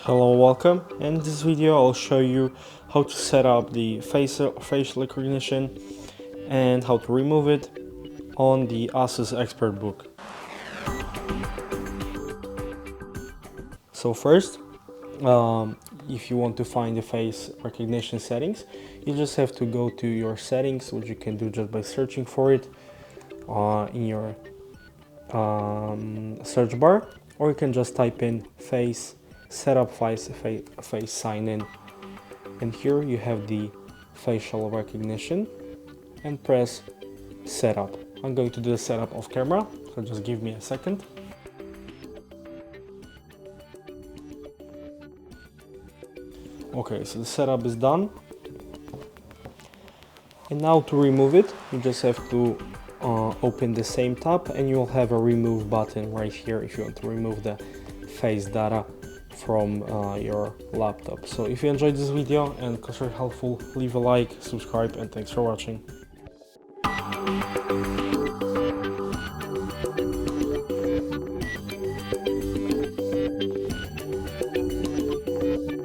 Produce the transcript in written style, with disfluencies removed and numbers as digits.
Hello, welcome. In this video I'll show you how to set up the facial recognition and how to remove it on the Asus ExpertBook. So first, if you want to find the face recognition settings, you just have to go to your settings, which you can do just by searching for it in your search bar, or you can just type in face setup face sign in, and here you have the facial recognition, and press setup. I'm going to do the setup off camera, so just give me a second. Okay, so the setup is done, and now to remove it you just have to open the same tab, and you'll have a remove button right here if you want to remove the face data from your laptop. So if you enjoyed this video and consider it helpful, leave a like, subscribe, and thanks for watching.